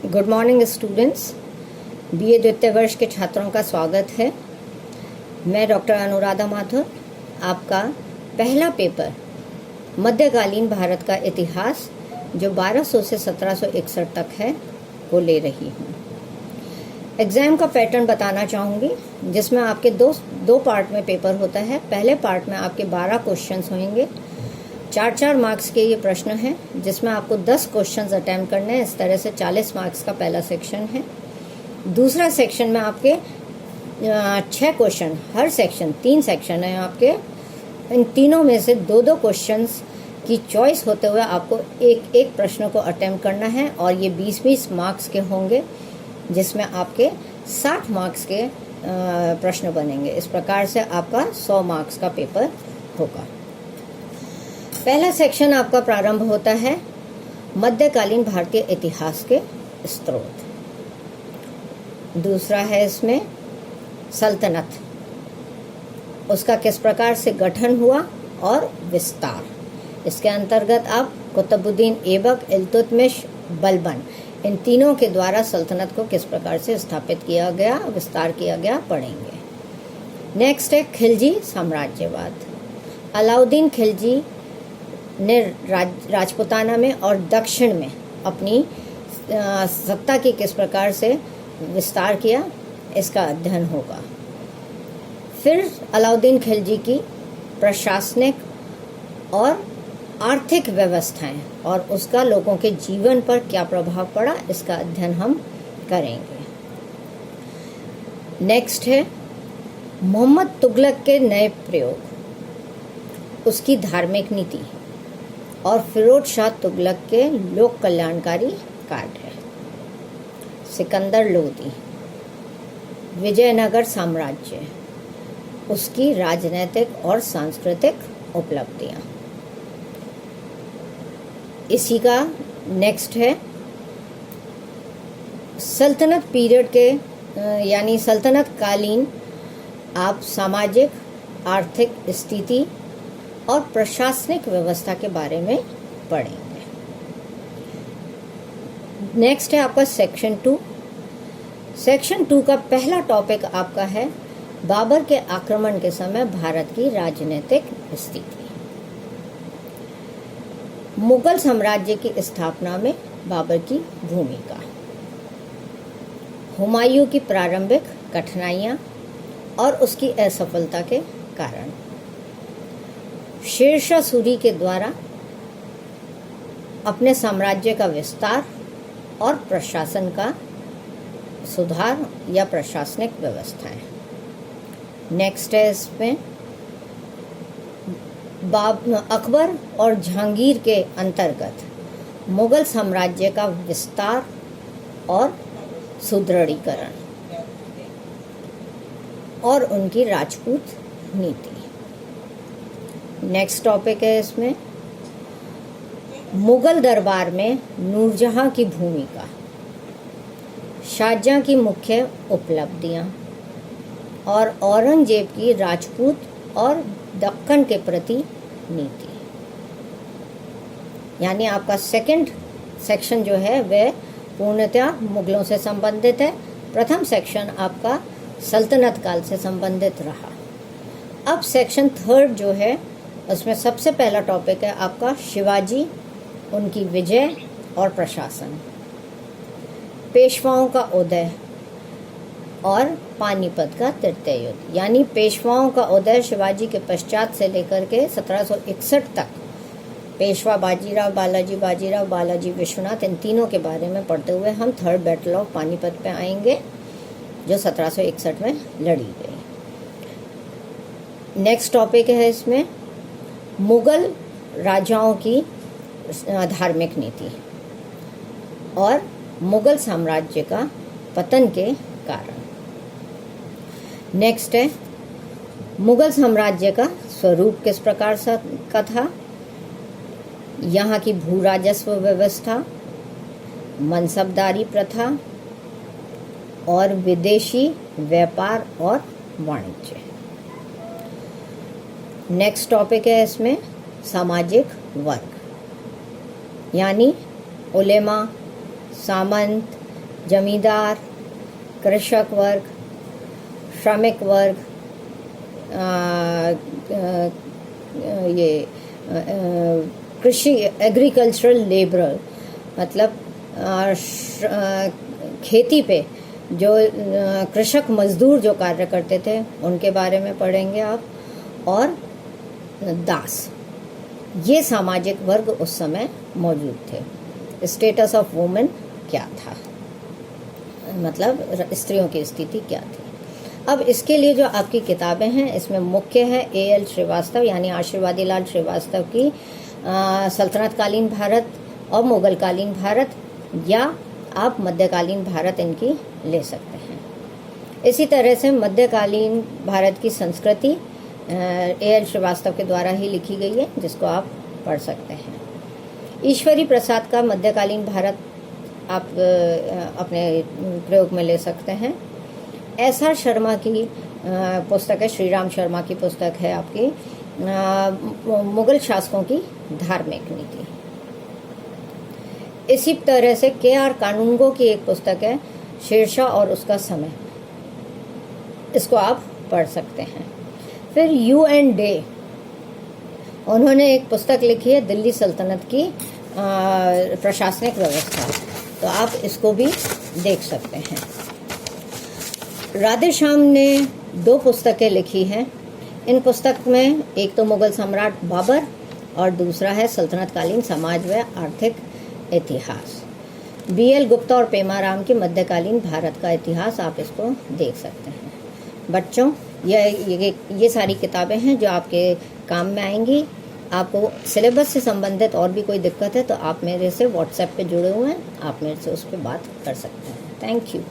Good morning students. BA द्वितीय वर्ष के छात्रों का स्वागत है। मैं डॉक्टर अनुराधा माथुर आपका पहला पेपर मध्यकालीन भारत का इतिहास जो 1200 से 1761 तक है वो ले रही हूँ। एग्ज़ाम का पैटर्न बताना चाहूँगी जिसमें आपके दो पार्ट में पेपर होता है। पहले पार्ट में आपके 12 क्वेश्चंस होंगे, 4 मार्क्स के ये प्रश्न हैं जिसमें आपको 10 क्वेश्चंस अटेम्प्ट करने हैं। इस तरह से 40 मार्क्स का पहला सेक्शन है। दूसरा सेक्शन में आपके 6 क्वेश्चन, हर सेक्शन 3 सेक्शन है आपके। इन तीनों में से 2 क्वेश्चंस की चॉइस होते हुए आपको एक प्रश्न को अटेम्प्ट करना है और ये 20-20 मार्क्स के होंगे जिसमें आपके 60 मार्क्स के प्रश्न बनेंगे। इस प्रकार से आपका 100 मार्क्स का पेपर होगा। पहला सेक्शन आपका प्रारंभ होता है मध्यकालीन भारतीय इतिहास के स्रोत। दूसरा है इसमें सल्तनत, उसका किस प्रकार से गठन हुआ और विस्तार। इसके अंतर्गत आप कुतुबुद्दीन ऐबक, इल्तुतमिश, बलबन इन तीनों के द्वारा सल्तनत को किस प्रकार से स्थापित किया गया, विस्तार किया गया, पढ़ेंगे। नेक्स्ट है खिलजी साम्राज्यवाद। अलाउद्दीन खिलजी ने राजपुताना में और दक्षिण में अपनी सत्ता की किस प्रकार से विस्तार किया, इसका अध्ययन होगा। फिर अलाउद्दीन खिलजी की प्रशासनिक और आर्थिक व्यवस्थाएं और उसका लोगों के जीवन पर क्या प्रभाव पड़ा, इसका अध्ययन हम करेंगे। नेक्स्ट है मोहम्मद तुगलक के नए प्रयोग, उसकी धार्मिक नीति और फिरोज शाह तुगलक के लोक कल्याणकारी कार्य। सिकंदर लोदी, विजयनगर साम्राज्य, उसकी राजनैतिक और सांस्कृतिक उपलब्धियां। इसी का नेक्स्ट है सल्तनत पीरियड के यानी सल्तनत कालीन आप सामाजिक आर्थिक स्थिति और प्रशासनिक व्यवस्था के बारे में पढ़ेंगे। नेक्स्ट है आपका सेक्शन 2। सेक्शन 2 का पहला टॉपिक आपका है बाबर के आक्रमण के समय भारत की राजनीतिक स्थिति। मुगल साम्राज्य की स्थापना में बाबर की भूमिका, हुमायूं की प्रारंभिक कठिनाइयां और उसकी असफलता के कारण, शेरशाह सूरी के द्वारा अपने साम्राज्य का विस्तार और प्रशासन का सुधार या प्रशासनिक व्यवस्थाएं। नेक्स्ट है इसमें अकबर और जहांगीर के अंतर्गत मुगल साम्राज्य का विस्तार और सुदृढ़ीकरण और उनकी राजपूत नीति। नेक्स्ट टॉपिक है इसमें मुगल दरबार में नूरजहां की भूमिका, शाहजहां की मुख्य उपलब्धियां और औरंगजेब की राजपूत और दक्कन के प्रति नीति। यानी आपका सेकंड सेक्शन जो है वह पूर्णतः मुगलों से संबंधित है। प्रथम सेक्शन आपका सल्तनत काल से संबंधित रहा। अब सेक्शन 3 जो है उसमें सबसे पहला टॉपिक है आपका शिवाजी, उनकी विजय और प्रशासन, पेशवाओं का उदय और पानीपत का तृतीय युद्ध। यानी पेशवाओं का उदय शिवाजी के पश्चात से लेकर के 1761 तक पेशवा बाजीराव, बालाजी विश्वनाथ, इन तीनों के बारे में पढ़ते हुए हम 3rd बैटल ऑफ पानीपत पे आएंगे जो 1761 में लड़ी गई। नेक्स्ट टॉपिक है इसमें मुगल राजाओं की धार्मिक नीति और मुगल साम्राज्य का पतन के कारण। नेक्स्ट है मुगल साम्राज्य का स्वरूप किस प्रकार का था, यहाँ की भू राजस्व व्यवस्था, मनसबदारी प्रथा और विदेशी व्यापार और वाणिज्य। नेक्स्ट टॉपिक है इसमें सामाजिक वर्ग, यानी उलेमा, सामंत, जमींदार, कृषक वर्ग, श्रमिक वर्ग, ये कृषि एग्रीकल्चरल लेबरर, मतलब खेती पे जो कृषक मजदूर जो कार्य करते थे उनके बारे में पढ़ेंगे आप। और दास, ये सामाजिक वर्ग उस समय मौजूद थे। स्टेटस ऑफ वुमेन क्या था, मतलब स्त्रियों की स्थिति क्या थी। अब इसके लिए जो आपकी किताबें हैं इसमें मुख्य है A.L. श्रीवास्तव यानी आशीर्वादी लाल श्रीवास्तव की सल्तनत कालीन भारत और मुगल कालीन भारत, या आप मध्यकालीन भारत इनकी ले सकते हैं। इसी तरह से मध्यकालीन भारत की संस्कृति A.L. श्रीवास्तव के द्वारा ही लिखी गई है, जिसको आप पढ़ सकते हैं। ईश्वरी प्रसाद का मध्यकालीन भारत आप अपने प्रयोग में ले सकते हैं। S.R. शर्मा की पुस्तक है, श्री राम शर्मा की पुस्तक है आपकी मुगल शासकों की धार्मिक नीति। इसी तरह से K.R. कानूनगो की एक पुस्तक है शेरशाह और उसका समय, इसको आप पढ़ सकते हैं। फिर U.N. डे, उन्होंने एक पुस्तक लिखी है दिल्ली सल्तनत की प्रशासनिक व्यवस्था, तो आप इसको भी देख सकते हैं। राधेश्याम ने 2 पुस्तकें लिखी हैं। इन पुस्तक में एक तो मुगल सम्राट बाबर और दूसरा है सल्तनतकालीन समाज व आर्थिक इतिहास। B.L. गुप्ता और पेमाराम की मध्यकालीन भारत का इतिहास, आप इसको देख सकते हैं। बच्चों, ये सारी किताबें हैं जो आपके काम में आएंगी। आपको सिलेबस से संबंधित और भी कोई दिक्कत है तो आप मेरे से व्हाट्सएप पे जुड़े हुए हैं, आप मेरे से उस पर बात कर सकते हैं। Thank you.